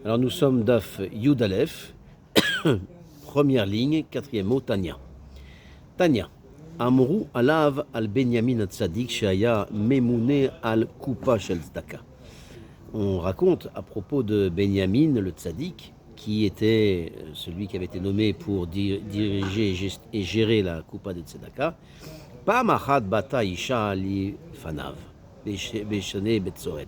Alors nous sommes Daf Yud Aleph, première ligne, quatrième mot, Tanya. Tanya. Amrou alav al Benyamin Tzadik Shaya Memouné al Kupa Shel Tzedaka. On raconte à propos de Benyamin le Tzadik, qui était celui qui avait été nommé pour diriger et gérer la Kupa de Tzedaka. Pa'amachat bata isha li fanav, beshane betzoret.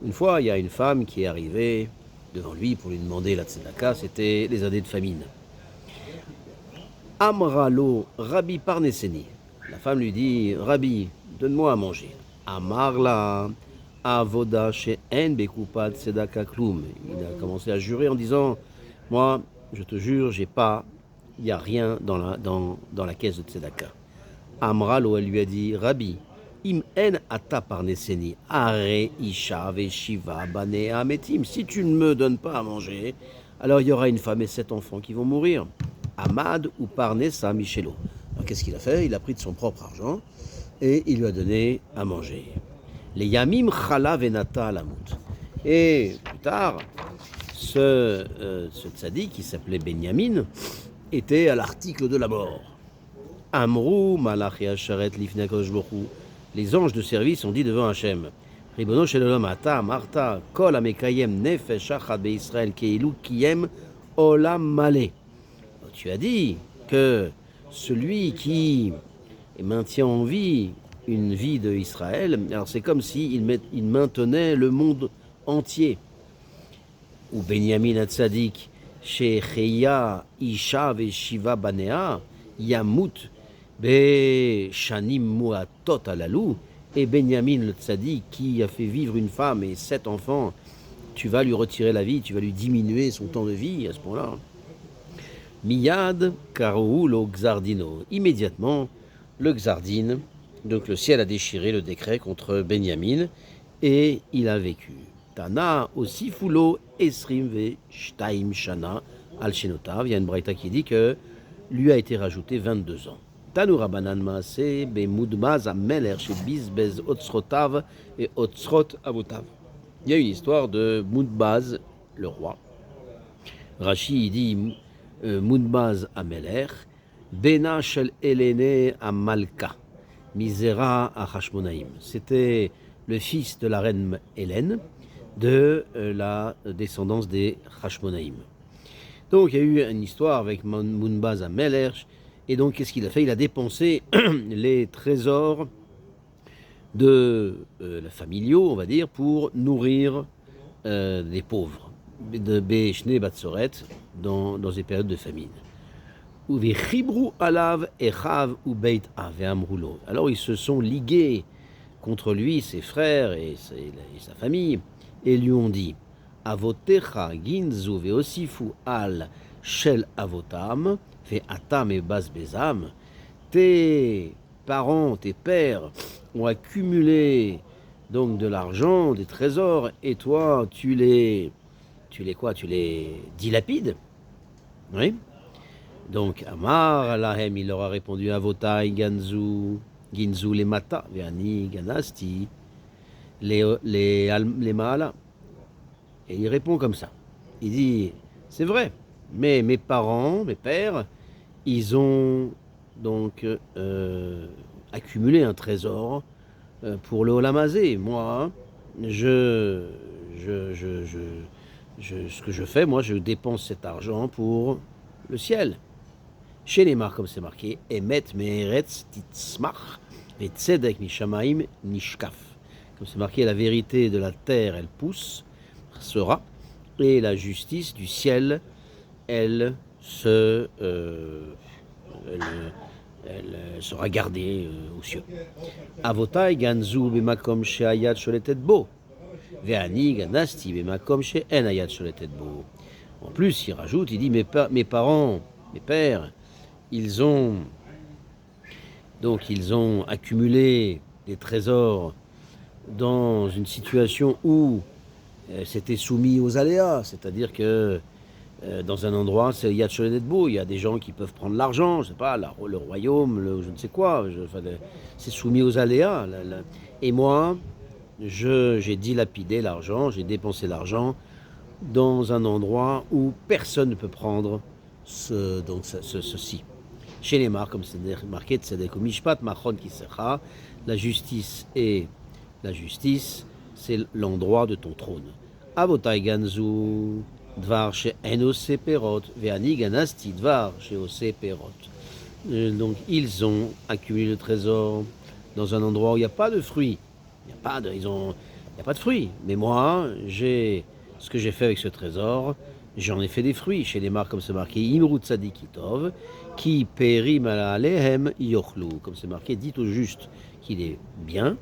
Une fois, il y a une femme qui est arrivée devant lui pour lui demander la tzedaka, c'était les années de famine. Amralo Rabbi Parneseni. La femme lui dit, Rabbi, donne-moi à manger. Amarla Avoda she'en bekupat tzedaka klum. Il a commencé à jurer en disant, moi, je te jure, il n'y a rien dans la caisse de tzedaka. Amralo, elle lui a dit, Rabbi, Im en ata parneseni, are isha veshiva banea metim. Si tu ne me donnes pas à manger, alors il y aura une femme et 7 enfants qui vont mourir. Amad ou parnesa michelo. Alors qu'est-ce qu'il a fait? Il a pris de son propre argent et il lui a donné à manger. Les yamim chala venata alamut. Et plus tard, ce tzaddik qui s'appelait Benyamin était à l'article de la mort. Amrou malach yasharet lifnei HaKadosh Baruch Hu. Les anges de service ont dit devant Hachem, Ribono shel olam ata marta kol hamekayem nefesh achad beIsraël keilu kiyem olam malé. Tu as dit que celui qui maintient en vie une vie de Israël, alors c'est comme s'il maintenait le monde entier. Ou Benyamin Tzadik shecheya isha veshiva banea yamut Be Shanim Muatot Alalou, et Benyamin le Tzadik qui a fait vivre une femme et 7 enfants, tu vas lui retirer la vie, tu vas lui diminuer son temps de vie à ce point-là. Miyad Karou lo Xardino. Immédiatement, le Xardin, donc le ciel a déchiré le décret contre Benyamin et il a vécu. Tana aussi Fulo Esrim ve Shtaim Shana al Shenotav. Il y a une braïta qui dit que lui a été rajouté 22 ans. Tanu Rabbanan Maaseh Bemudbaz Ameler chez Bizbez Otsrotav et Otsrot Avotav. Il y a une histoire de Mudbaz, le roi. Rashi dit Mudbaz Ameler, Bena Shel Elene Amalka, Misera Achashmonaim. C'était le fils de la reine Hélène, de la descendance des Hashmonaïm. Donc il y a eu une histoire avec Mudbaz Ameler. Et donc, qu'est-ce qu'il a fait? Il a dépensé les trésors de la familiaux, on va dire, pour nourrir les pauvres, de Béchné Batsoret, dans des périodes de famine. Alors, ils se sont ligués contre lui, ses frères et sa famille, et lui ont dit Avotecha ginzu veosifu al shel avotam. Atam et Bas Bezam, tes parents, tes pères ont accumulé donc de l'argent, des trésors, et toi, tu les dilapides. Oui. Donc, Amar Alahem, il leur a répondu Avotai Ganzu, Ginzu les Mata, Veani Ganasti, les Maala. Et il répond comme ça. Il dit, c'est vrai, mais mes parents, mes pères, ils ont donc accumulé un trésor pour le Olamazé. Moi, ce que je fais, moi, je dépense cet argent pour le ciel. Chez les marques, comme c'est marqué, Emet me'eretz titzmach ve'tzedek mishamaim nishkaf. Comme c'est marqué, la vérité de la terre, elle pousse, sera, et la justice du ciel, elle sera gardée aux cieux. Avotai ganzu bemakom she'ayat sholetet bo, ve'ani ganasti bemakom she'en ayat sholetet bo. En plus, il rajoute, il dit mes parents, mes pères, ils ont accumulé des trésors dans une situation où c'était soumis aux aléas, c'est-à-dire que dans un endroit, c'est Yad Sholetet Bo, il y a des gens qui peuvent prendre l'argent, je sais pas, le royaume, je ne sais quoi, c'est soumis aux aléas. Et moi, j'ai dilapidé l'argent, j'ai dépensé l'argent dans un endroit où personne ne peut prendre ceci. Chez les marques, comme c'est marqué, Tzedek ou Mishpat, Machon Kisecha, la justice, c'est l'endroit de ton trône. Avotai Ganzu, Dvar she'en ose perot, ve'ani ganasti Dvar she'ose perot. Donc ils ont accumulé le trésor dans un endroit où il n'y a pas de fruits. Il n'y a pas de fruits. Mais moi, ce que j'ai fait avec ce trésor, j'en ai fait des fruits. Chez les marques, comme c'est marqué, Imrut Sadikitov, qui périm alehem yochlu. Comme c'est marqué, dites au juste qu'il est bien,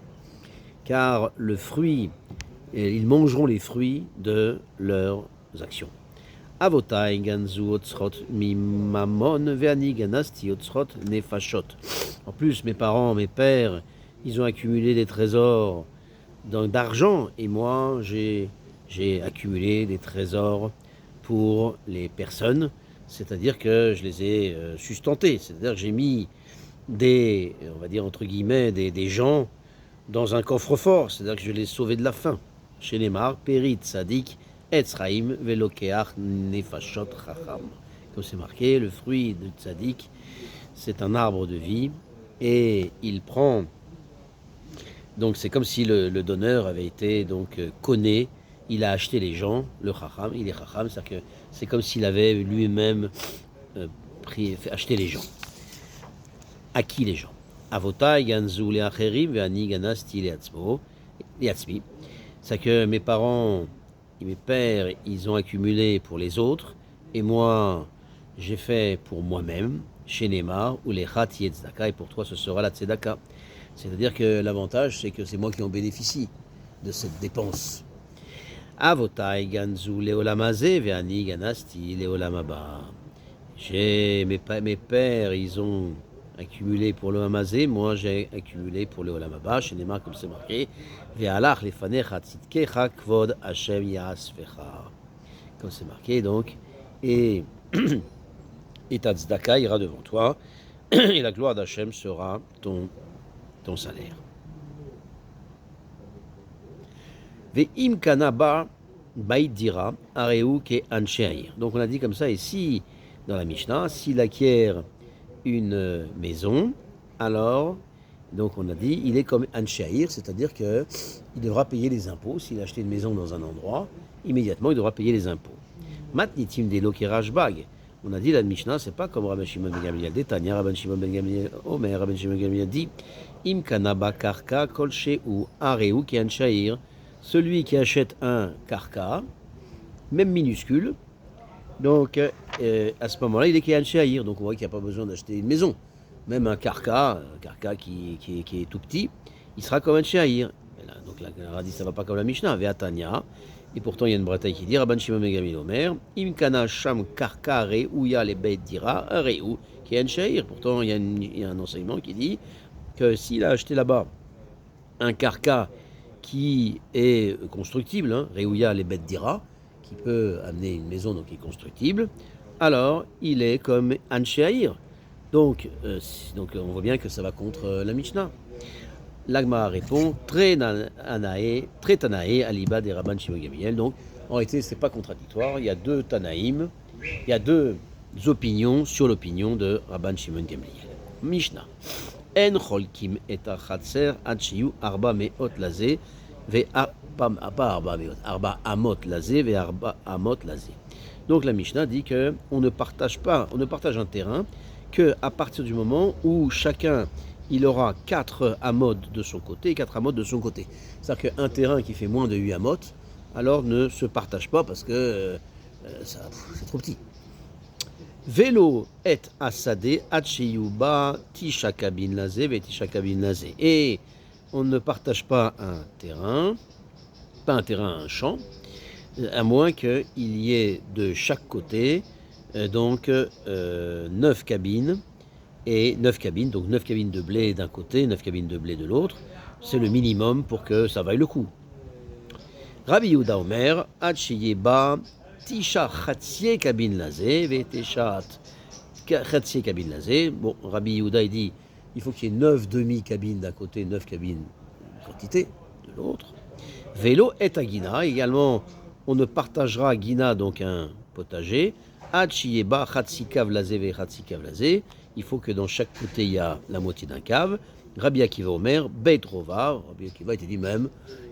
car le fruit, ils mangeront les fruits de leurs actions. Avotai ganzu otzrot mimamon ve'ani ganasti otzrot nefashot. En plus, mes parents, mes pères, ils ont accumulé des trésors d'argent, et moi, j'ai accumulé des trésors pour les personnes, c'est-à-dire que je les ai sustentés, c'est-à-dire que j'ai mis on va dire entre guillemets, des gens dans un coffre-fort, c'est-à-dire que je les ai sauvés de la faim. Chez les Mar, Périt, Sadik, Etzraim, Velokeach, Nefashot, Chacham. Comme c'est marqué, le fruit de Tzadik, c'est un arbre de vie, et il prend. Donc c'est comme si le donneur avait été donc conné, il a acheté les gens, le Chacham, il est Chacham, c'est-à-dire que c'est comme s'il avait lui-même acheté les gens. Acquis les gens. Avotai ganzu leacherim ve'ani ganasti leatzmi. C'est que mes parents et mes pères, ils ont accumulé pour les autres, et moi, j'ai fait pour moi-même, chez Neymar, ou les chat tzedaka, et pour toi, ce sera la tzedaka. C'est-à-dire que l'avantage, c'est que c'est moi qui en bénéficie de cette dépense. Avotai ganzu leolamazé ve'ani ganasti leolamaba. Mes pères, ils ont accumulé pour le Hamazé, moi j'ai accumulé pour le Olamaba, chez Neymar comme c'est marqué, Ve'alach lefanecha tzidkecha kvod Hashem yasvecha. Comme c'est marqué donc, et ta tzedaka ira devant toi, et la gloire d'Hachem sera ton salaire. Ve'im kanaba bait dira areu ke ansheir. Donc on a dit comme ça, et si, dans la Mishnah, s'il acquiert une maison, alors, donc on a dit, il est comme Anshaïr, c'est-à-dire qu'il devra payer les impôts. S'il a acheté une maison dans un endroit, immédiatement il devra payer les impôts. Matnitim de Lokirashbag. On a dit, la Mishnah, c'est pas comme Rabban Shimon ben Gamliel. Détania, Rabban Shimon ben Gamliel, Omer, Rabban Shimon ben Gamliel dit, Im kanaba karka kolche ou areu ki Anshaïr. Celui qui achète un karka, même minuscule, donc, à ce moment-là, il est Kéhan Shahir. Donc, on voit qu'il n'y a pas besoin d'acheter une maison. Même un karka qui est tout petit, il sera comme un Shahir. Donc, la radis, ça ne va pas comme la Mishnah, Ve'atania. Et pourtant, il y a une bataille qui dit Rabban Shimon ben Gamliel Omer, Im kana sham karka re'uya le beit dira re'u Kéhan Shahir. Pourtant, il y a un enseignement qui dit que s'il a acheté là-bas un karka qui est constructible, re'uya le beit dira, qui peut amener une maison donc qui est constructible, alors il est comme Ansheahir. Donc on voit bien que ça va contre la Mishnah. L'Agma répond très Tanaé aliba des Rabban Shimon Gamliel. Donc en réalité c'est pas contradictoire. Il y a deux Tanaïm, il y a deux opinions sur l'opinion de Rabban Shimon Gamliel. Mishnah. En cholkim et achatser ad shiyu arba meot lazé arba amot lazé ve arba amot lazé. Donc la Mishnah dit que on ne partage un terrain que à partir du moment où chacun il aura 4 amot de son côté et 4 amot de son côté. C'est-à-dire qu'un terrain qui fait moins de 8 amot, alors ne se partage pas parce que c'est trop petit. Vélo et asade achiyuba tisha kabin lazé ve tisha kabin lazé. Et on ne partage pas un terrain, un champ, à moins qu'il y ait de chaque côté 9 cabines, et 9 cabines, donc 9 cabines de blé d'un côté, 9 cabines de blé de l'autre. C'est le minimum pour que ça vaille le coup. Rabbi Yehuda Omer, Achiyeba, Tisha Chatsie Kabin Lazé, Veteshat Chatsie Kabin Lazé. Bon, Rabbi Yehuda il dit il faut qu'il y ait 9 demi-cabines d'un côté, 9 cabines quantité de l'autre. Vélo et Agina, également on ne partagera Gina, donc un potager, Ad Shiyeba Chatsi Kav Lazé ve Chatsi Kav Lazé. Il faut que dans chaque côté il y a la moitié d'un cave. Rabbi Akiva Omer, Beit Rova. Rabbi Akiva était dit même,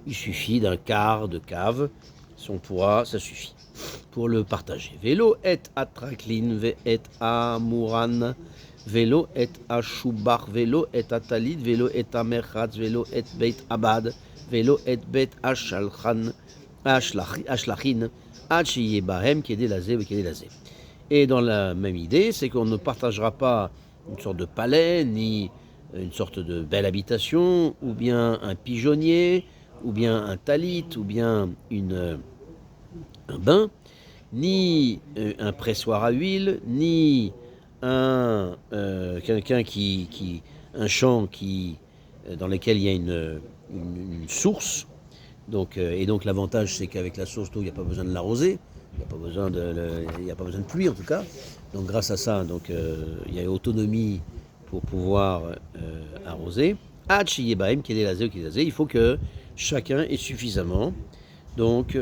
il suffit d'un quart de cave. Si on pourra, ça suffit pour le partager. Vélo et atraklin ve et amuran. Vélo et ashubach. Vélo et atalit. Vélo et amerchatz. Vélo et beit abad. Vélo et beit ashalchan. Ashlachin. Achiye bahem kedé lazé ve kedé lazé. Et dans la même idée, c'est qu'on ne partagera pas une sorte de palais, ni une sorte de belle habitation, ou bien un pigeonnier, ou bien un talit, ou bien un bain, ni un pressoir à huile, ni un champ dans lequel il y a une source. Donc, et donc l'avantage, c'est qu'avec la source d'eau, il n'y a pas besoin de l'arroser. Il n'y a pas besoin de pluie en tout cas. Donc grâce à ça, il y a autonomie pour pouvoir arroser. Il faut que chacun ait suffisamment donc,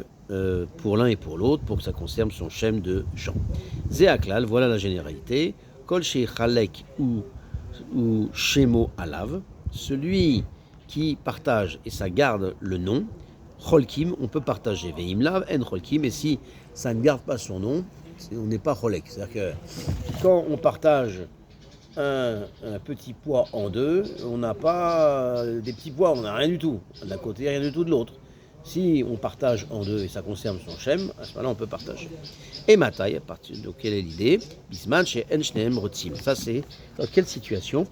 pour l'un et pour l'autre pour que ça conserve son shem de champ. Zéaklal, voilà la généralité. Kol Chalek ou Shemo Alav, celui qui partage et ça garde le nom. Cholkim, on peut partager. Veimlav, en Cholkim, et si ça ne garde pas son nom, on n'est pas Cholek. C'est-à-dire que quand on partage un petit pois en deux, on n'a pas des petits pois, on n'a rien du tout. D'un côté, rien du tout de l'autre. Si on partage en deux et ça conserve son shem, à ce moment-là, on peut partager. Et Mataï, à partir de quelle est l'idée? Bisman chez Enshneem Rotzim. Ça, c'est dans quelle situation?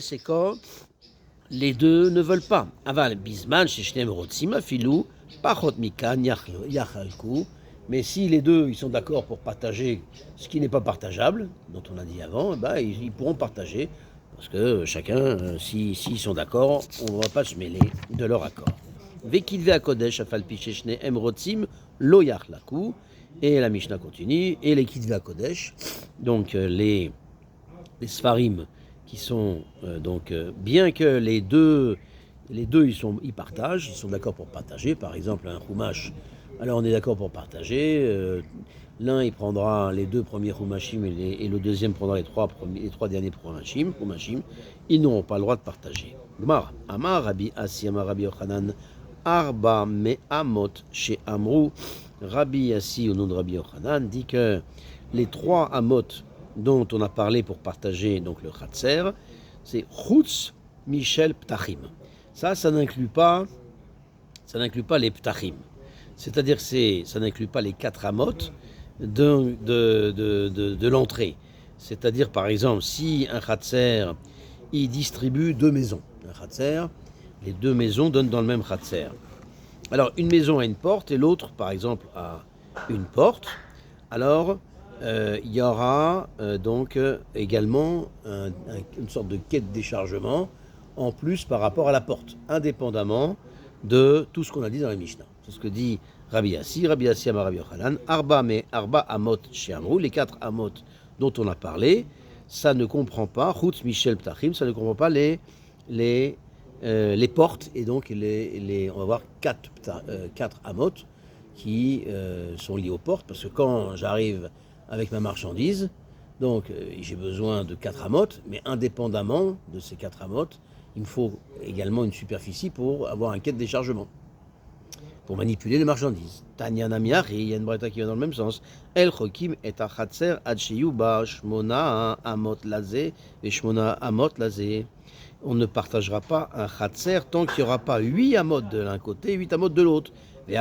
C'est quand les deux ne veulent pas. Aval bisman chez Shneem Rotzim afilou pachot mikan yachalku. Mais si les deux ils sont d'accord pour partager ce qui n'est pas partageable, dont on a dit avant, ils pourront partager parce que chacun, s'ils sont d'accord, on ne va pas se mêler de leur accord. Vekidve akodesh afal piché Shneem Rotzim lo yachlaku. Et la Mishnah continue. Et les Kidve akodesh, donc les Sfarim, qui sont bien que les deux ils partagent, ils sont d'accord pour partager. Par exemple, un Chumash, alors on est d'accord pour partager. L'un il prendra les deux premiers Chumashim et le deuxième prendra les trois derniers Chumashim. Ils n'auront pas le droit de partager. Gmar, Amar Rabbi Asi, Amar Rabbi Yochanan, Arba Me'amot chez Amrou. Rabbi Asi, au nom de Rabbi Yochanan, dit que les 3 amot dont on a parlé pour partager donc le Khatser, c'est Chutz Michel Ptachim. Ça n'inclut pas les Ptachim. C'est-à-dire ça n'inclut pas les 4 amot de l'entrée. C'est-à-dire, par exemple, si un Khatser, il distribue 2 maisons. Un Khatser, les 2 maisons donnent dans le même Khatser. Alors, une maison a une porte et l'autre, par exemple, a une porte. Alors, il y aura également une sorte de quai de déchargement en plus par rapport à la porte, indépendamment de tout ce qu'on a dit dans la Mishnah. C'est ce que dit Rabbi Asi Amar Rabbi Yochanan, Arba Amot chez Amrou, les 4 Amot dont on a parlé, ça ne comprend pas, Chutz Michel Ptachim, ça ne comprend pas les portes, et donc on va voir 4 Amot qui sont liés aux portes, parce que quand j'arrive avec ma marchandise, donc j'ai besoin de 4 amotes, mais indépendamment de ces 4 amotes, il me faut également une superficie pour avoir un quai de déchargement, pour manipuler les marchandises. Tanya Namiach, il y a une braïta qui va dans le même sens. El Chokim et Achatser Adsheyu Ba Shmona Amot Lazé et Shmona Amot Lazé. On ne partagera pas un Khatser tant qu'il n'y aura pas 8 amot de l'un côté et 8 amot de l'autre. Mais je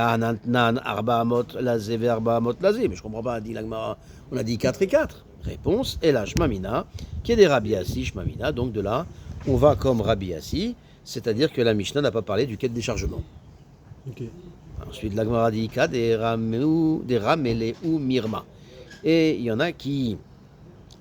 comprends pas, dit l'Agmara, on a dit 4 et 4. Réponse, et là, Shmamina, qui est des Rabbi Asi, Shmamina, donc de là, on va comme Rabbi Asi, c'est-à-dire que la Mishnah n'a pas parlé du quai de déchargement. Okay. Ensuite, l'Agmara dit Ika, des Ramele ou Mirma. Et il y en a qui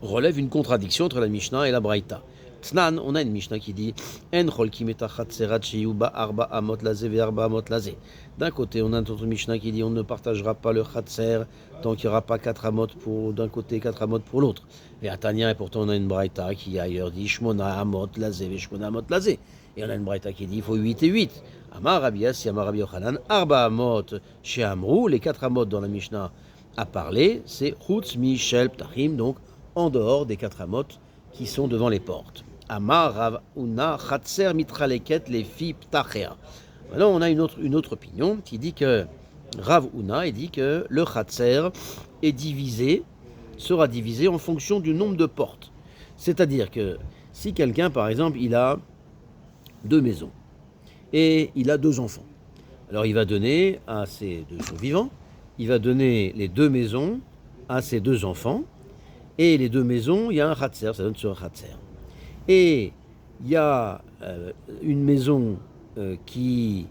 relèvent une contradiction entre la Mishnah et la Braïta. Tnan, on a une Mishnah qui dit En cholkim et achatserat sheyuba arba amot lazé ve arba amot lazé. D'un côté, on a une autre Mishnah qui dit on ne partagera pas le chatser tant qu'il n'y aura pas 4 amot pour d'un côté, 4 amot pour l'autre. Et à Tania, et pourtant on a une Braïta qui ailleurs dit Shmona amot lazé ve shmona amot lazé. Et on a une braïta qui dit il faut 8 et 8. Amar Rabbi Yassi, Amar Rabbi Yochanan, Arba Amot chez Amrou, les 4 Amot dans la Mishnah à parler, c'est Chutz Michel Ptachim, donc en dehors des 4 Amot qui sont devant les portes. Amar Rav Una Chatser Mitraleket les filles Ptachea. Alors on a une autre opinion qui dit que Rav Una dit que le Chatser sera divisé en fonction du nombre de portes. C'est-à-dire que si quelqu'un, par exemple, il a 2 maisons et il a 2 enfants, alors il va donner à ses 2 survivants, il va donner les 2 maisons à ses 2 enfants, et les 2 maisons, il y a un Chatser, ça donne sur un Chatser. Et il y a une maison qui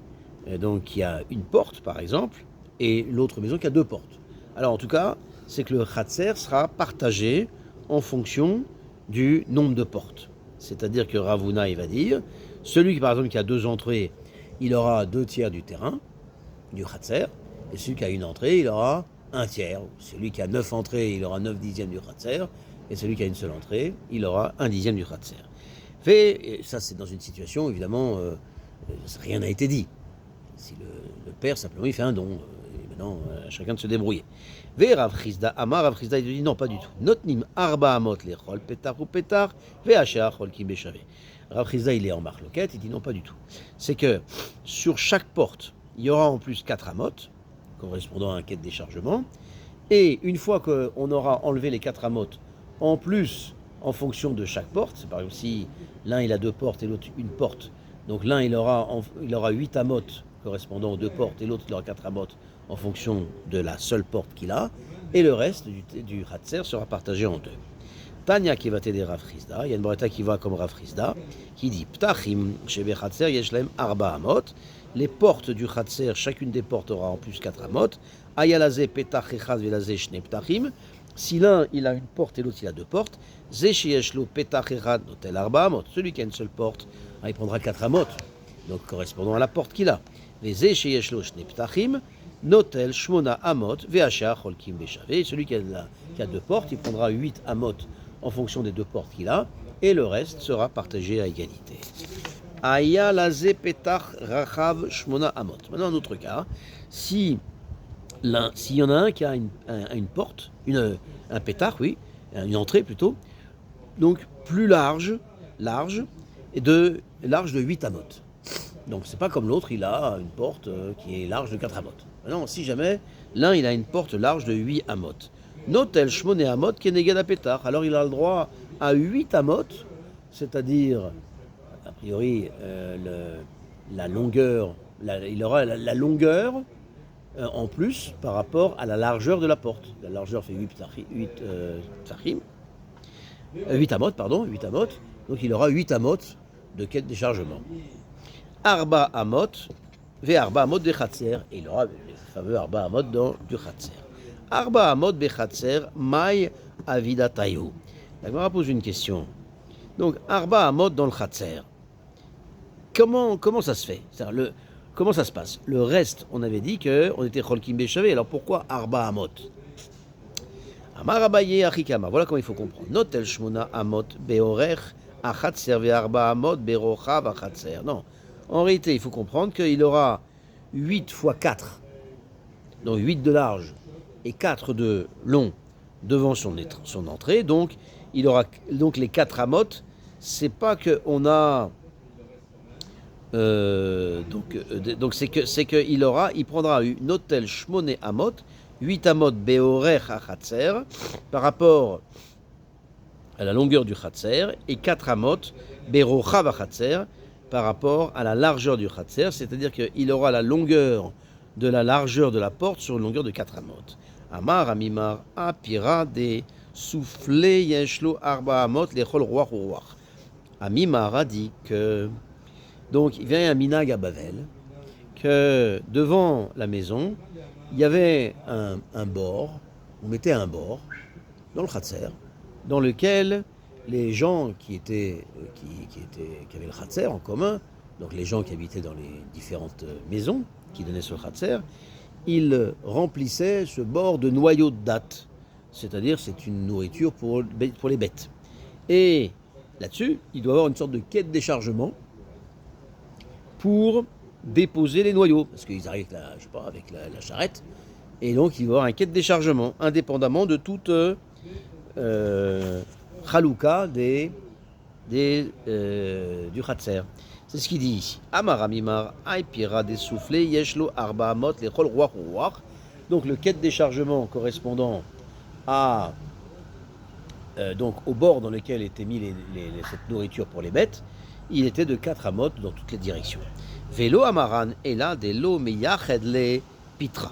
a une porte, par exemple, et l'autre maison qui a 2 portes. Alors en tout cas, c'est que le Chatser sera partagé en fonction du nombre de portes. C'est-à-dire que Rav Huna, il va dire, celui par exemple qui a 2 entrées, il aura 2 tiers du terrain, du Chatser, et celui qui a une entrée, il aura 1 tiers. Celui qui a 9 entrées, il aura 9 dixièmes du Chatser, et celui qui a une seule entrée, il aura 1 dixième du Chatser. Et ça, c'est dans une situation, évidemment, rien n'a été dit. Si le père, simplement, il fait un don. Et maintenant, chacun de se débrouiller. Ve Rav Chizda, Amar Rav Chizda, il dit non, pas du tout. Notnim arba amot lechol petar ou petar, ve asher chol ki beshave. Rav Chizda, il est en marloquette, il dit non, pas du tout. C'est que sur chaque porte, il y aura en plus 4 amot, correspondant à un quai de déchargement. Et une fois qu'on aura enlevé les 4 amot, en plus, en fonction de chaque porte, c'est par exemple si l'un il a 2 portes et l'autre une porte, donc l'un il aura 8 amot correspondant aux 2 portes et l'autre il aura 4 amot en fonction de la seule porte qu'il a, et le reste du Chatser sera partagé en 2. Tanya qui va t'aider Rav Chizda, il y a une braïta qui va comme Rav Chizda, qui dit Ptachim shebe Chatser yeshlem arba amot, les portes du Chatser, chacune des portes aura en plus 4 amot, ayalaze petach echad velaze shne ptachim, si l'un il a une porte et l'autre il a 2 portes, ze sheyeshlo petach echad notel arba amot, celui qui a une seule porte, il prendra 4 amot, donc correspondant à la porte qu'il a. Les ze sheyeshlo shne ptachim, notel shmona amot ve'ashar cholkim beshave, celui qui a 2 portes, il prendra 8 amot en fonction des 2 portes qu'il a, et le reste sera partagé à égalité. Aya laze petach rachav shmona amot. Maintenant, un autre cas, s'il y en a un qui a une porte, un pétard, oui, une entrée plutôt, donc plus large de 8 amot. Donc c'est pas comme l'autre, il a une porte qui est large de 4 amot. Maintenant, si jamais l'un il a une porte large de 8 amot, notel shmone amot keneged pétard, alors il a le droit à 8 amot, c'est-à-dire a priori la longueur, il aura la longueur en plus par rapport à la largeur de la porte. La largeur fait 8 amot, donc il aura 8 amot de quai de déchargement. Arba amot, ve arba amot de Chatser, et il aura le fameux arba amot du Chatser. Arba amot be Chatser, mai avidatayu. La Gemara pose une question. Donc arba amot dans le Chatser. Comment ça se fait? Comment ça se passe? Le reste, on avait dit qu'on était cholkim beshave, alors pourquoi arba amot? Amar Abaye achikama, voilà comment il faut comprendre. Notel shmona amot beorech achatser ve arba amot berochav achatser. Non, en réalité, il faut comprendre qu'il aura 8 fois 4, donc 8 de large et 4 de long devant son entrée, donc il aura donc les 4 amot, c'est pas qu'on a... donc c'est que il prendra une notel shmone amot, 8 amot beorech achatser par rapport à la longueur du Chatser et 4 amot berochav achatser par rapport à la largeur du Chatser, c'est-à-dire qu'il aura la longueur de la largeur de la porte sur une longueur de 4 amot. Amar amimar apira de souffle yeshlo arba amot lechol roi roi. Amimar a dit que donc il vient un minag à Bavel, que devant la maison, il y avait un bord, on mettait un bord dans le Chatser, dans lequel les gens qui avaient le Chatser en commun, donc les gens qui habitaient dans les différentes maisons qui donnaient sur le Chatser, ils remplissaient ce bord de noyaux de dattes, c'est-à-dire c'est une nourriture pour les bêtes. Et là-dessus, il doit y avoir une sorte de quai de déchargement pour déposer les noyaux. Parce qu'ils arrivent avec la charrette. Et donc, il va y avoir un quai de déchargement, indépendamment de toute chalouka du Khatser. C'est ce qu'il dit ici. Amar Amimar, Aipira des soufflés, Yeshlo Arba Amot, les Chol Ruach Ruach. Donc, le quai de déchargement correspondant à donc au bord dans lequel était mis cette nourriture pour les bêtes, il était de 4 amot dans toutes les directions. Vélo Amaran et là des lo meyached le pitra.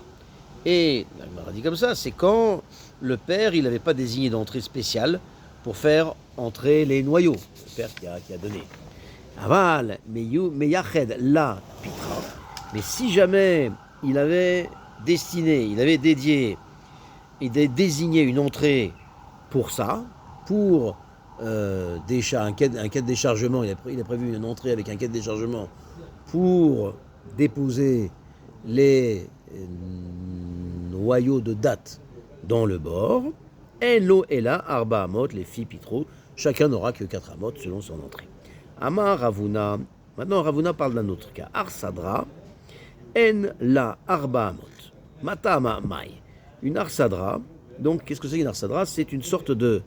Et on a dit comme ça, c'est quand le père il n'avait pas désigné d'entrée spéciale pour faire entrer les noyaux. Le père qui a donné. Aval meyached la pitra. Mais si jamais il avait destiné, il avait dédié, il avait désigné une entrée pour ça, pour un quai de déchargement, il a prévu une entrée avec un quai de déchargement pour déposer les noyaux de date dans le bord. Et l'eau est là, Arba Amot, les filles Pitro, chacun n'aura que 4 Amot selon son entrée. Amar Ravuna, maintenant Ravuna parle d'un autre cas. Arsadra, En la Arba Amot, Matama Mai. Une Arsadra, donc qu'est-ce que c'est une Arsadra? C'est une sorte de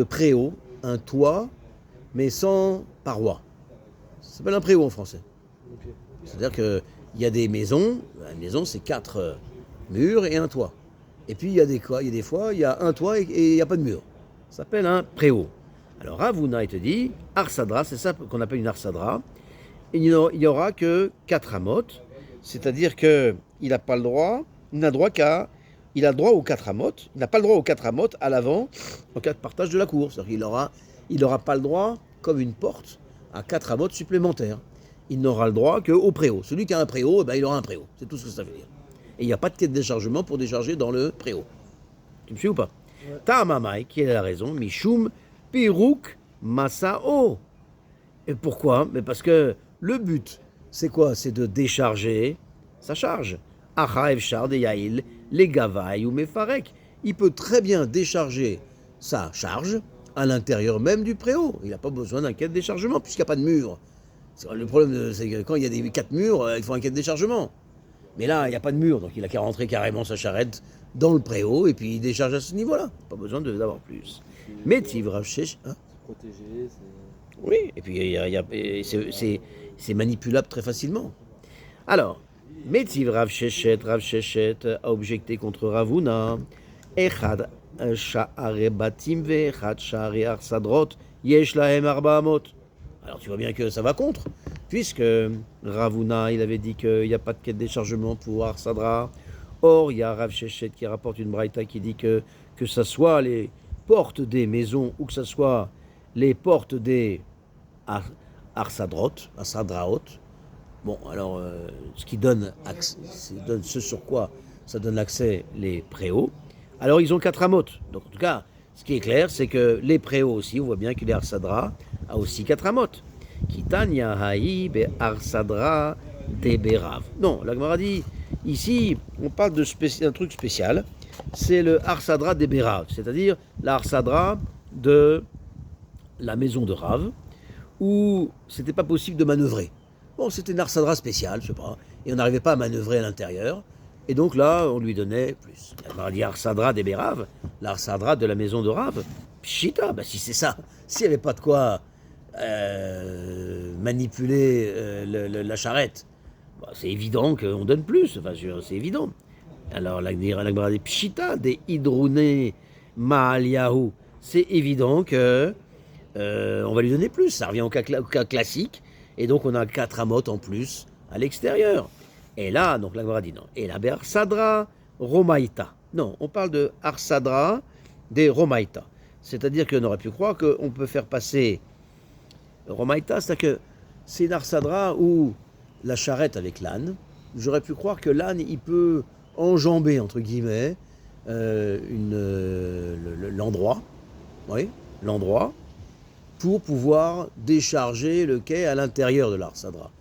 préau, un toit, mais sans paroi. Ça s'appelle un préau en français. Okay. C'est-à-dire qu'il y a des maisons, une maison c'est 4 murs et un toit. Et puis il y a des fois, il y a un toit et il n'y a pas de mur. Ça s'appelle un préau. Alors Ravuna, il te dit, Arsadra, c'est ça qu'on appelle une Arsadra. Il n'y aura que 4 amotes, c'est-à-dire qu'il n'a pas le droit, il n'a droit qu'à. Il a le droit aux 4 amotes, il n'a pas le droit aux 4 amotes à l'avant en cas de partage de la cour. C'est-à-dire qu'il n'aura pas le droit, comme une porte, à 4 amotes supplémentaires. Il n'aura le droit qu'au préau. Celui qui a un préau, il aura un préau. C'est tout ce que ça veut dire. Et il n'y a pas de quai de déchargement pour décharger dans le préau. Tu me suis ou pas? Ouais. Ta'amamai, qui a la raison, Mishum Pirouk Masao. Et pourquoi? Mais parce que le but, c'est quoi? C'est de décharger sa charge. Acha Efshar de Yaïl, les Gavaï ou Mefarek. Il peut très bien décharger sa charge à l'intérieur même du préau. Il n'a pas besoin d'un quai de déchargement puisqu'il n'y a pas de mur. Le problème, c'est que quand il y a des 4 murs, il faut un quai de déchargement. Mais là, il n'y a pas de mur, donc il a qu'à rentrer carrément sa charrette dans le préau et puis il décharge à ce niveau-là. Pas besoin d'avoir plus. Mais Tivrav Shesh. Hein, c'est protégé. Oui, et puis c'est manipulable très facilement. Alors. Métiv Rav Sheshet a objecté contre Ravuna. Echad sha'are batim ve'echad sha'are arsadrot yesh lahem arba amot. Alors tu vois bien que ça va contre, puisque Ravuna il avait dit qu'il n'y a pas de quai de déchargement pour Arsadra. Or il y a Rav Sheshet qui rapporte une braïta qui dit que ça soit les portes des maisons ou que ça soit les portes des Arsadraot. Bon, alors, ce qui donne ce sur quoi ça donne accès les préaux. Alors, ils ont 4 amotes. Donc, en tout cas, ce qui est clair, c'est que les préaux aussi, on voit bien que les Arsadra a aussi 4 amotes. Kitanya haï be Arsadra de Berav. Non, la Gemara dit, ici, on parle d'un truc spécial. C'est le Arsadra de Berav, c'est-à-dire l'Arsadra de la maison de Rav, où c'était pas possible de manœuvrer. Bon, c'était une arsadra spéciale, je sais pas, et on n'arrivait pas à manœuvrer à l'intérieur, et donc là, on lui donnait plus. On a dit arsadra des Bérav, l'arsadra de la maison de Rav, pshita, si c'est ça, s'il n'y avait pas de quoi manipuler la charrette, c'est évident qu'on donne plus, c'est évident. Alors, la Gemara dit pshita des hidrouné ma'aliyahu, c'est évident que on va lui donner plus, ça revient au cas classique. Et donc on a 4 amotes en plus à l'extérieur. Et là, donc la Gemara dit non. Et la Arsadra Romaïta. Non, on parle de Arsadra des Romaïta. C'est-à-dire qu'on aurait pu croire qu'on peut faire passer Romaïta, c'est-à-dire que c'est une Arsadra où la charrette avec l'âne, j'aurais pu croire que l'âne, il peut enjamber, entre guillemets, l'endroit, pour pouvoir décharger le quai à l'intérieur de l'Arsadra.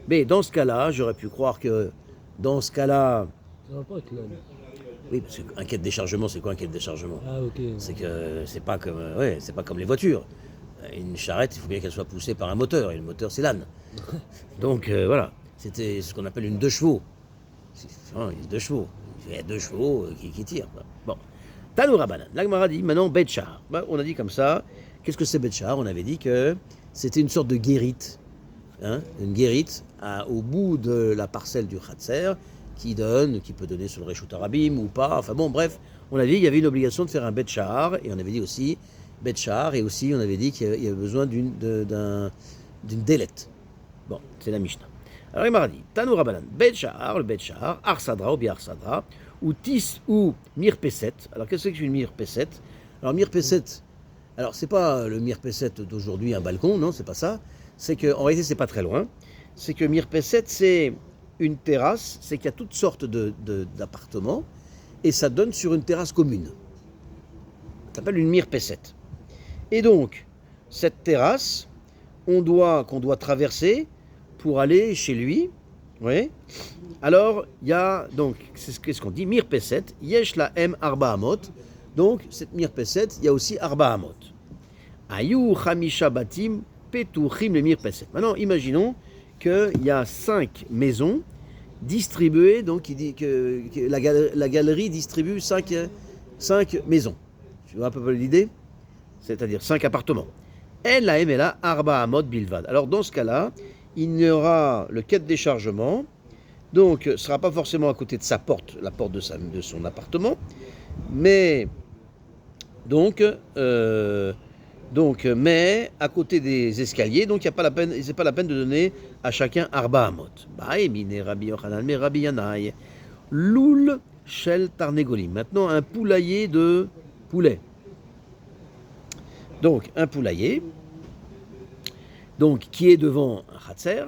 Mais dans ce cas-là, j'aurais pu croire que dans ce cas-là... Ça va pas avec l'âne. Oui, parce qu'un quai de déchargement, c'est quoi un quai de déchargement? Ah, ok. C'est que c'est pas comme les voitures. Une charrette, il faut bien qu'elle soit poussée par un moteur, et le moteur, c'est l'âne. Donc voilà, c'était ce qu'on appelle une 2 chevaux. Une 2 chevaux. Il y a 2 chevaux qui tirent. Quoi. Bon. Tanou Rabanan. L'Agmara dit maintenant Bet Shahar. On a dit comme ça. Qu'est-ce que c'est Bet Shahar? On avait dit que c'était une sorte de guérite. Une guérite au bout de la parcelle du Khatser qui peut donner sur le Reshut Arabim ou pas. Enfin bon, bref, on a dit qu'il y avait une obligation de faire un Bet Shahar. Et on avait dit aussi Bet Shahar. Et aussi, on avait dit qu'il y avait besoin d'une délette. Bon, c'est la Mishnah. Alors il m'a dit, Tanou Rabanan, Bet Shahar, le Bet Shahar, Arsadra ou bien Arsadra, ou Tis ou Mirpeset. Alors qu'est-ce que c'est qu'une Mirpeset? Alors Mirpeset, alors c'est pas le Mirpeset d'aujourd'hui, un balcon, non, c'est pas ça. C'est qu'en réalité, c'est pas très loin. C'est que Mirpeset, c'est une terrasse, c'est qu'il y a toutes sortes d'appartements, et ça donne sur une terrasse commune. Ça s'appelle une Mirpeset. Et donc, cette terrasse, qu'on doit traverser pour aller chez lui. Oui. Alors, il y a, donc, c'est ce qu'on dit, Mirpeset, Yesh la M Arba Amot. Donc, cette Mirpeset, il y a aussi Arba Amot. Ayu Chamisha Batim Petuchim le Mirpeset. Maintenant, imaginons qu'il y a 5 maisons distribuées, donc il dit que la galerie distribue 5 maisons. Tu vois un peu l'idée? C'est-à-dire 5 appartements. Elle la M et la Arba Amot Bilvad. Alors, dans ce cas-là, il y aura le quai de déchargement, donc ce ne sera pas forcément à côté de sa porte, la porte de son appartement, mais mais à côté des escaliers, donc il n'est pas la peine de donner à chacun Arba Amot. Baemine Rabbi Yochanan, mais Rabbi Yanaï, Loul Shel Tarnegolim. Maintenant, un poulailler de poulet. Donc, un poulailler, donc, qui est devant un Khatser,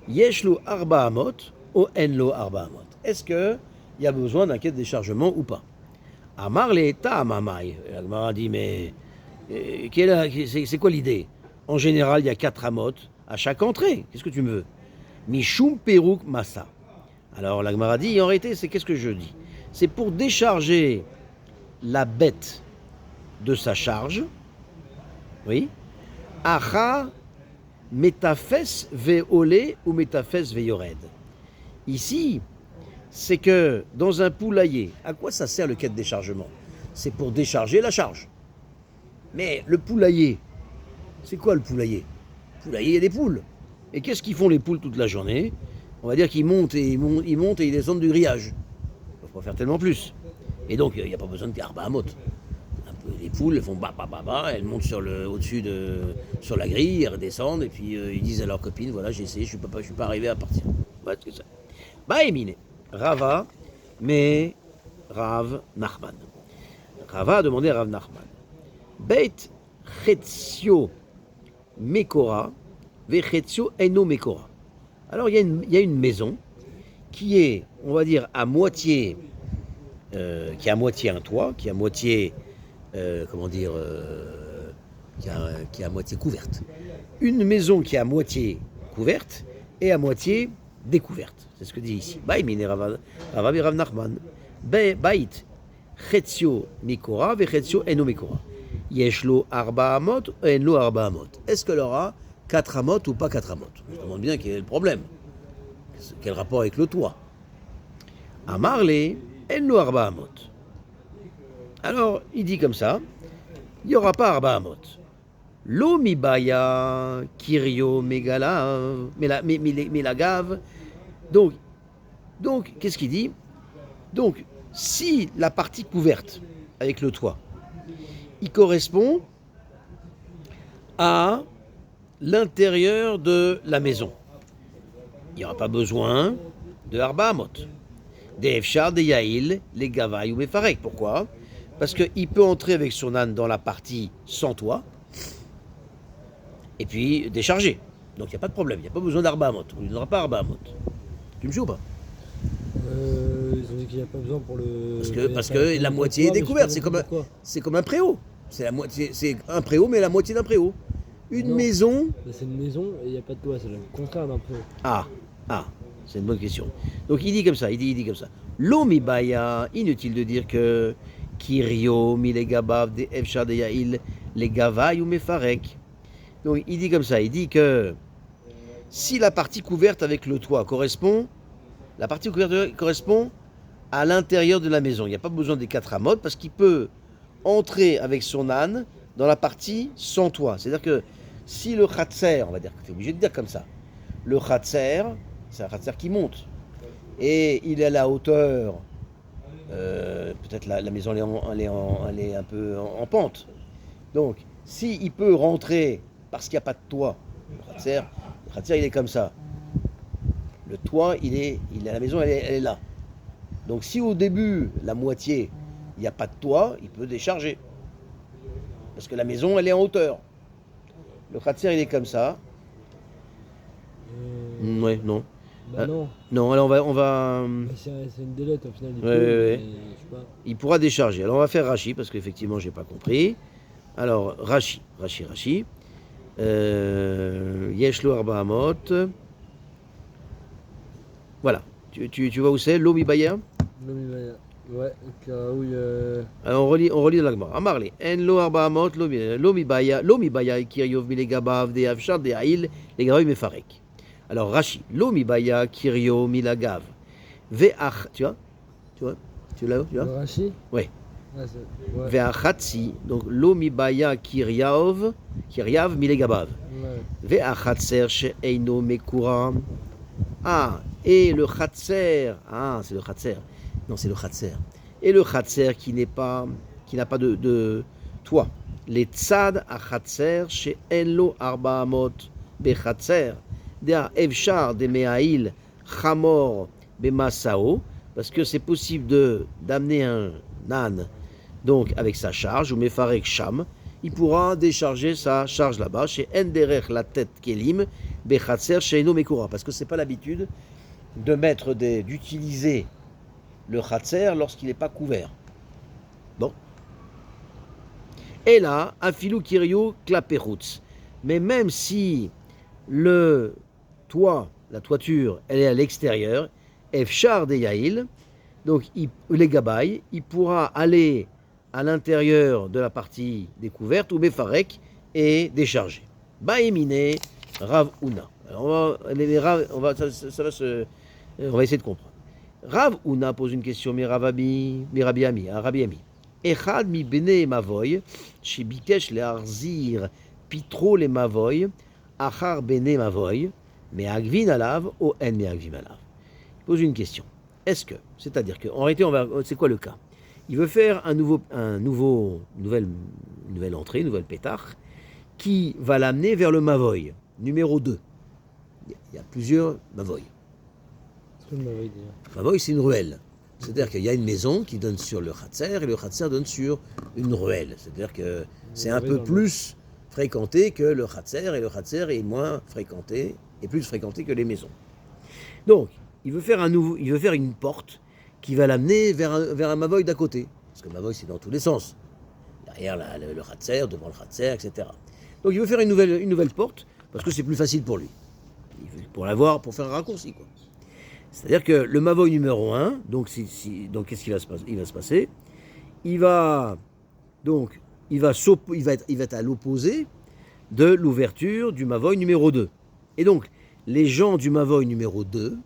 Yeshlo Arba Amot, ou Enlo Arba Amot. Est-ce qu'il y a besoin d'un quai de déchargement ou pas? Amar le Ta'amamai. L'Agmara dit, mais c'est quoi l'idée? En général, il y a 4 amot à chaque entrée. Qu'est-ce que tu me veux? Mishum Peruk Massa. Alors, l'Agmara dit, en réalité, c'est qu'est-ce que je dis? C'est pour décharger la bête de sa charge. Oui. Acha Métafes ve'olé ou métafes ve'yored. Ici, c'est que dans un poulailler, à quoi ça sert le quai de déchargement? C'est pour décharger la charge. Mais le poulailler, c'est quoi le poulailler? Le poulailler, il y a des poules. Et qu'est-ce qu'ils font les poules toute la journée? On va dire qu'ils montent et ils descendent du grillage. Il ne faut pas faire tellement plus. Et donc, il n'y a pas besoin de Arba Amot. Les poules, elles font elles montent sur la grille, elles redescendent, et puis ils disent à leurs copines, voilà, j'ai essayé, je ne suis pas arrivé à partir. Voilà ce que c'est. Baemine, Rava, mais Rav Nachman. Rava a demandé à Rav Nachman. Beit Chetzio Mekora, Vechetzio Eno Mekora. Alors il y a une maison qui est, on va dire, à moitié, qui a à moitié un toit, qui a à moitié qui est à moitié couverte. Une maison qui est à moitié couverte et à moitié découverte. C'est ce que dit ici. Baïmine Rav Nachman. Bait Chetzio Mikora Vechetzio Eno Mikora. Yeshlo Arba Amot Enlo Arba Amot. Est-ce qu'elle aura 4 amot ou pas 4 amot? Je me demande bien quel est le problème. Quel rapport avec le toit? Amarle Enlo Arba Amot. Alors, il dit comme ça, il n'y aura pas Arba Amot. Lo mibaya kirio megala melagav. Donc, qu'est-ce qu'il dit? Donc, si la partie couverte avec le toit, il correspond à l'intérieur de la maison, il n'y aura pas besoin de Arba Amot. Des Efchar, des Yaïl, les Gavaï ou Mefarek. Pourquoi? Parce qu'il peut entrer avec son âne dans la partie sans toit et puis décharger. Donc il n'y a pas de problème, il n'y a pas besoin d'Arba Amot. On ne donnera pas Arba Amot. Tu me suis ou pas? Ils ont dit qu'il n'y a pas besoin pour le. Parce que la moitié est découverte, c'est comme un préau. C'est un préau, mais la moitié d'un préau. Une maison. C'est une maison et il n'y a pas de toit, c'est le contraire d'un préau. Ah, c'est une bonne question. Donc il dit comme ça, il dit comme ça. L'omi baya, inutile de dire que Kirio, mi les gabav, des efshar de yaïl, les gavaï ou mefarek. Donc il dit comme ça, il dit que si la partie couverte avec le toit correspond, la partie couverte correspond à l'intérieur de la maison. Il n'y a pas besoin des 4 amotes parce qu'il peut entrer avec son âne dans la partie sans toit. C'est-à-dire que si le khatser, on va dire, tu es obligé de dire comme ça, le khatser, c'est un khatser qui monte et il est à la hauteur, peut-être la maison elle est un peu en pente. Donc, s'il peut rentrer parce qu'il n'y a pas de toit, le khatser il est comme ça. Le toit, la maison elle est là. Donc si au début, la moitié, il n'y a pas de toit, il peut décharger. Parce que la maison, elle est en hauteur. Le khatser, il est comme ça. Ouais, non. Non. Non, alors on va C'est une délette au final. Ouais. Je sais pas. Il pourra décharger. Alors on va faire Rashi, parce qu'effectivement, j'ai pas compris. Alors, Rashi. Yeshlo Arba Amot. Voilà. Tu vois où c'est? Lomi Baya. Ouais, Karaoui. Alors on relit dans la Gemara. Amarli, en lo arba amot lomi baya kiryov milegabav de avshar de haïl les garoy mefarek. Alors Rashi, lomi baya kiryo milagav ve'ach, tu vois, tu l'as? Rashi. Ouais. Ouais. Ve'achatsi, donc lomi baya kiryav milegabav ve'achatser she'eino mekura. Ah, et le khatser, c'est le khatser. Non, c'est le khatser. Et le khatser qui n'a pas de toit. Les tzad a khatser chez enlo arba amot be khatser. Dea evshar de meail chamor be masao. Parce que c'est possible d'amener un âne donc avec sa charge, ou mefarek sham. Il pourra décharger sa charge là-bas chez enderech la tête kelim be khatser chez eno mekura. Parce que c'est pas l'habitude d'utiliser le khatser lorsqu'il n'est pas couvert. Bon. Et là, afilou kirio klaperutz. Mais même si le toit, la toiture, elle est à l'extérieur, efchar de yaïl, donc les gabaï, il pourra aller à l'intérieur de la partie découverte ou befarek et décharger. Baéminé, Rav Una. Alors on va essayer de comprendre. Rav Una pose une question, mi Rabbi Ami. Echad mi bene mavoy, shebikesh le'arzir pitro le mavoy, achar bene mavoy, me agvin alav ou en me agvin alav. Il pose une question. Est-ce que, c'est-à-dire que, en réalité, c'est quoi le cas? Il veut faire une nouvelle entrée, une nouvelle pétach, qui va l'amener vers le mavoy, numéro 2. Il y a plusieurs mavoy. Mavoy, c'est une ruelle. C'est-à-dire qu'il y a une maison qui donne sur le khatser et le khatser donne sur une ruelle. C'est-à-dire que c'est un peu plus fréquenté que le khatser et le khatser est moins fréquenté et plus fréquenté que les maisons. Donc, il veut faire une porte qui va l'amener vers un mavoy d'à côté. Parce que le mavoy, c'est dans tous les sens. Derrière le khatser, devant le khatser, etc. Donc, il veut faire une nouvelle porte parce que c'est plus facile pour lui. Pour faire un raccourci, quoi. C'est-à-dire que le mavoy numéro 1, donc qu'est-ce qui va se passer? Il va se passer, il va être à l'opposé de l'ouverture du mavoy numéro 2. Et donc, les gens du mavoy numéro 2,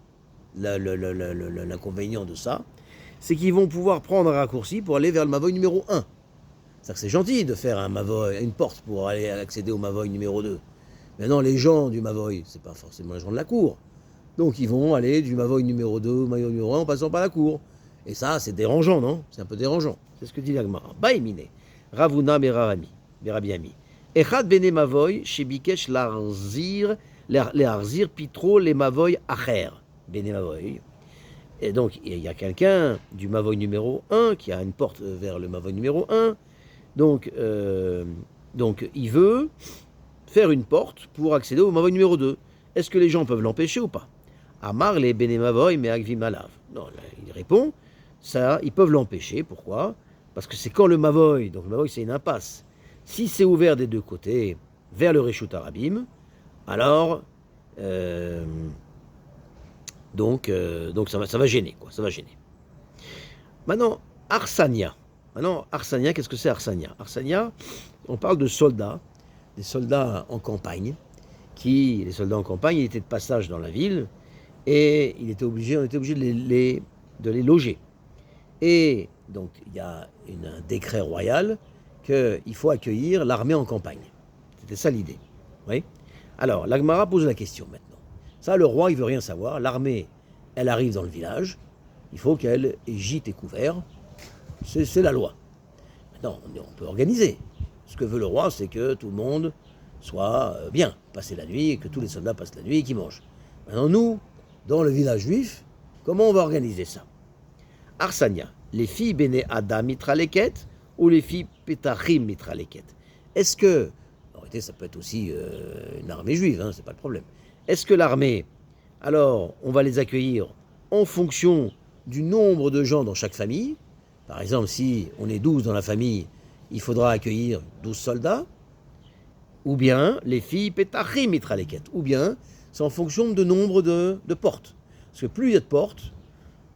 l'inconvénient de ça, c'est qu'ils vont pouvoir prendre un raccourci pour aller vers le mavoy numéro 1. C'est-à-dire que c'est gentil de faire une porte pour aller accéder au mavoy numéro 2. Maintenant, les gens du mavoy, c'est pas forcément les gens de la cour. Donc ils vont aller du mavoy numéro 2 au mavoy numéro 1 en passant par la cour. Et ça, c'est dérangeant, non? C'est un peu dérangeant. C'est ce que dit l'Agmara. Baïmine. Ravuna Berabi Ami. Echad bene mavoy, shebikesh l'arzir pitro les mavoy acher. Bene mavoy. Et donc, il y a quelqu'un du mavoy numéro 1 qui a une porte vers le mavoy numéro 1. Donc il veut faire une porte pour accéder au mavoy numéro 2. Est-ce que les gens peuvent l'empêcher ou pas? Amar les benemavoy mais agvim alav. Non, il répond, ça, ils peuvent l'empêcher. Pourquoi? Parce que c'est quand le mavoy, donc le mavoy c'est une impasse. Si c'est ouvert des deux côtés vers le Reshut Arabim, alors donc ça va gêner, quoi. Ça va gêner. Maintenant, Arsania, qu'est-ce que c'est Arsania? Arsania, on parle de soldats. des soldats en campagne, les soldats en campagne, ils étaient de passage dans la ville, et on était obligé de les loger. Et donc, il y a un décret royal qu'il faut accueillir l'armée en campagne. C'était ça l'idée. Oui. Alors, l'Agmara pose la question maintenant. Ça, le roi, il veut rien savoir. L'armée, elle arrive dans le village. Il faut qu'elle ait gîte et couvert. C'est la loi. Maintenant, on peut organiser. Ce que veut le roi, c'est que tout le monde soit bien, passer la nuit, et que tous les soldats passent la nuit et qu'ils mangent. Maintenant, nous, dans le village juif, comment on va organiser ça? Arsania, les filles Béné Adam mitraleket ou les filles Pétachim mitraleket? Est-ce que, en réalité, ça peut être aussi une armée juive, hein, c'est pas le problème. Est-ce que l'armée, alors, on va les accueillir en fonction du nombre de gens dans chaque famille? Par exemple, si on est 12 dans la famille, il faudra accueillir 12 soldats. Ou bien les filles Pétachim mitraleket. Ou bien c'est en fonction de nombre de portes. Parce que plus il y a de portes,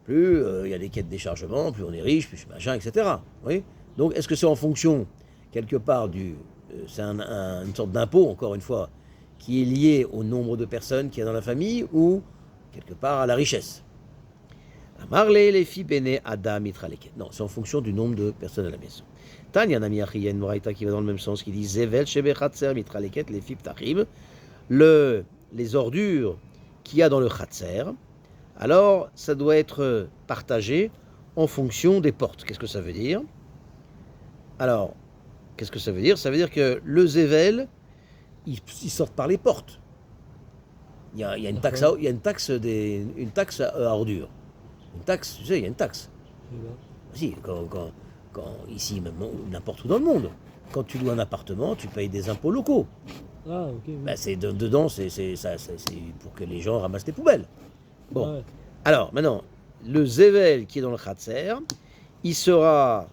plus il y a des quais de déchargement, plus on est riche, plus machin, etc. Oui. Donc est-ce que c'est en fonction, quelque part, c'est une sorte d'impôt, encore une fois, qui est lié au nombre de personnes qu'il y a dans la famille, ou quelque part à la richesse? Amarle les filles Béné Adam mitraleket. Non, c'est en fonction du nombre de personnes à la maison. Tanya Namiachi, il y a une moraïta qui va dans le même sens, qui dit Zevel Shebechatzer mitraleket les filles Ptachim, les ordures qu'il y a dans le Khatser, alors ça doit être partagé en fonction des portes. Qu'est-ce que ça veut dire? Alors, qu'est-ce que ça veut dire? Ça veut dire que le Zevel, il sort par les portes. Il y a une taxe à ordures. Une taxe, tu sais, il y a une taxe. Si, ici, même n'importe où dans le monde, quand tu loues un appartement, tu payes des impôts locaux. Ah, ok. Oui. Ben, dedans, c'est pour que les gens ramassent les poubelles. Bon. Ouais. Alors, maintenant, le Zevel qui est dans le Khatser, il sera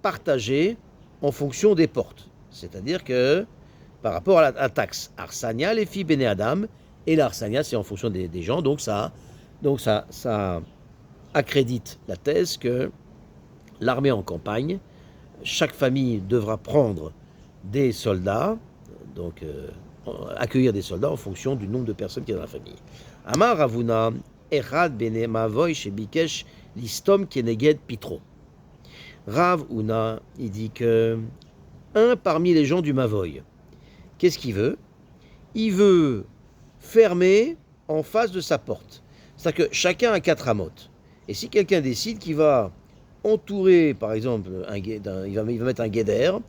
partagé en fonction des portes. C'est-à-dire que, par rapport à la taxe Arsania, les filles Béné Adam, et l'Arsania, c'est en fonction des gens, donc ça accrédite la thèse que l'armée en campagne, chaque famille devra prendre des soldats, donc accueillir des soldats en fonction du nombre de personnes qu'il y a dans la famille. Amar Ravuna, Echad Bene Mavoy chez Bikesh, Listom Keneged Pitro. Rav Una, il dit que un parmi les gens du Mavoy, qu'est-ce qu'il veut? Il veut fermer en face de sa porte. C'est-à-dire que chacun a 4 amotes. Et si quelqu'un décide qu'il va entourer, par exemple, il va mettre un guédère,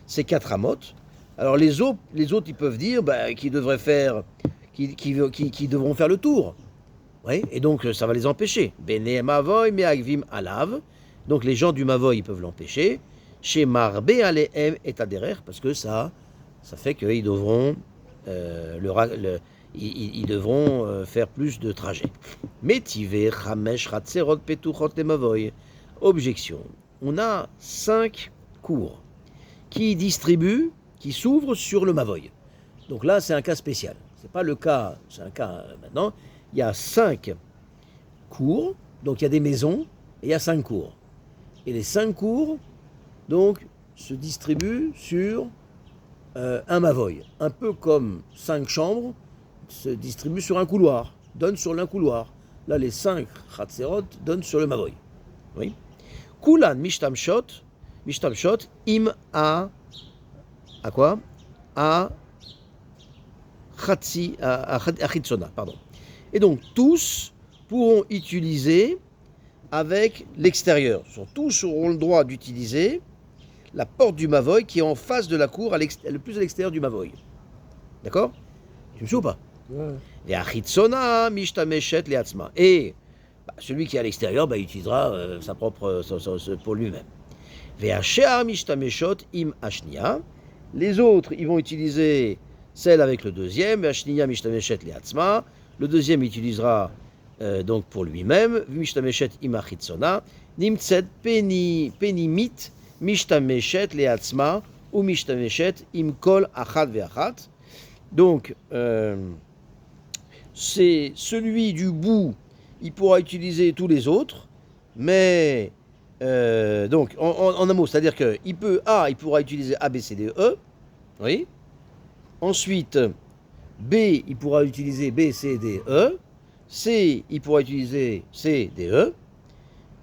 c'est 4 amotes, alors les autres ils peuvent dire qu'ils devraient faire, qu'ils devront faire le tour. Oui, et donc ça va les empêcher. Bene Mavoy Meagvim Alav, donc les gens du Mavoy ils peuvent l'empêcher. Chez Marbe Alehem et Aderer, parce que ça fait qu'ils devront ils devront faire plus de trajets. Métivé, Chamesh, Ratserot, Petuchot, Mavoy. Objection. On a 5 cours qui distribuent, qui s'ouvrent sur le Mavoy. Donc là, c'est un cas spécial. C'est pas le cas, c'est un cas maintenant. Il y a 5 cours, donc il y a des maisons, et il y a 5 cours. Et les 5 cours, donc, se distribuent sur un Mavoy. Un peu comme 5 chambres se distribuent sur un couloir, donnent sur l'un couloir. Là, les 5 Chatzerot donnent sur le Mavoy. Oui. Kulan mishtamshot im à quoi? À chitzona, pardon. Et donc tous pourront utiliser avec l'extérieur. Tous auront le droit d'utiliser la porte du Mavoy qui est en face de la cour, le plus à l'extérieur du Mavoy. D'accord? Tu me suis ou pas? Et chitzona mishtameshet leatzma. Et celui qui est à l'extérieur, utilisera sa propre pour lui-même. Les autres, ils vont utiliser celle avec le deuxième. Le deuxième utilisera donc pour lui-même. Penimit mishtameshet leatzma ou mishtameshet im kol achat ve'achat. Donc, c'est celui du bout. Il pourra utiliser tous les autres, mais donc en un mot, c'est-à-dire que il pourra utiliser A, B, C, D, E, oui, Ensuite, B, il pourra utiliser B, C, D, E. C, il pourra utiliser C, D, E.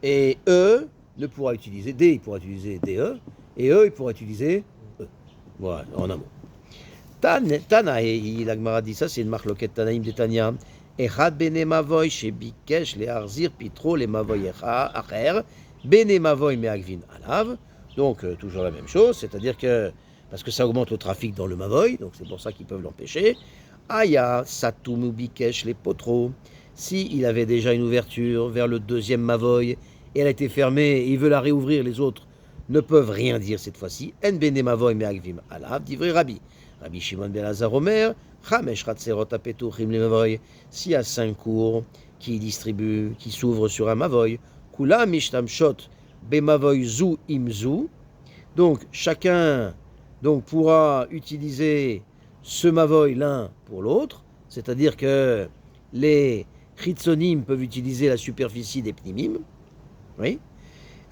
Et E ne pourra utiliser D, il pourra utiliser D, E. Et E, il pourra utiliser E. Voilà, en un mot. Tanaï, la Gemara dit ça, c'est une marque loquette Tanaïm de Tanya. Echad bene mavoy chez Bikesh les Arzir Pitro les mavoy acher bene mavoy meagvin alav. Donc toujours la même chose, c'est-à-dire que parce que ça augmente le trafic dans le mavoy, donc c'est pour ça qu'ils peuvent l'empêcher. Aya satumu Bikesh les potro. Si il avait déjà une ouverture vers le deuxième mavoy et elle a été fermée et il veut la réouvrir, les autres ne peuvent rien dire cette fois-ci. En bene mavoy meagvin alav divrei Rabbi. Rabbi Shimon ben Lazar Omer, Chamesh Ratserot Apetuchim le Mavoy, s'il y a 5 cours qui distribuent, qui s'ouvrent sur un Mavoy, Kula Mishtam Shot Be Mavoy Zu Imzu, donc chacun pourra utiliser ce Mavoy l'un pour l'autre, c'est-à-dire que les Chitzonim peuvent utiliser la superficie des Pnimim, oui,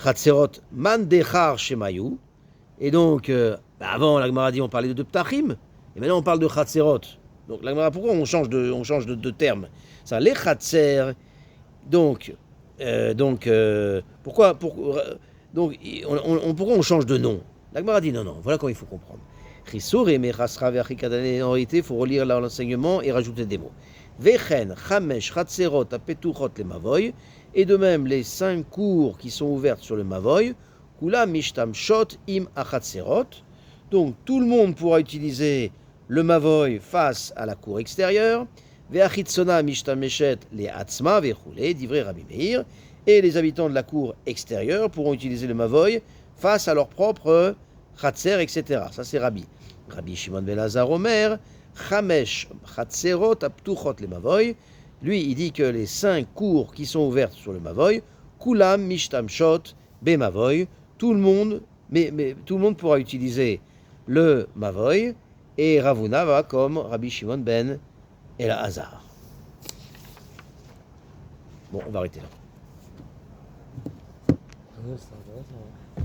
Ratserot Mandechar Shemayu, et donc, avant, la Gemara dit on parlait de Ptachim, et maintenant on parle de Chatserot. Donc, la Gemara, pourquoi on change de terme ça, les Chatser, pourquoi on change de nom? La Gemara dit non, voilà comment il faut comprendre. En réalité, il faut relire l'enseignement et rajouter des mots. Vechen, Chamesh, Chatserot, Apetuchot, les Mavoy, et de même les 5 cours qui sont ouvertes sur le Mavoy, Kula mishtam shot im achatserot. Donc tout le monde pourra utiliser le mavoy face à la cour extérieure. Ve'achitzona mishtam meshet le atzma ve'chule divrei Rabbi Meir. Et les habitants de la cour extérieure pourront utiliser le mavoy face à leur propre chatser, etc. Ça c'est Rabbi. Rabbi Shimon ben Lazar Omer, chamesh chatserot aptuchot le mavoy. Lui il dit que les 5 cours qui sont ouvertes sur le mavoy, kulam mishtam shot be mavoy. Tout le monde, tout le monde pourra utiliser le Mavoy et Ravuna va comme Rabbi Shimon ben Elazar. Bon, on va arrêter là. Ouais, c'est intéressant.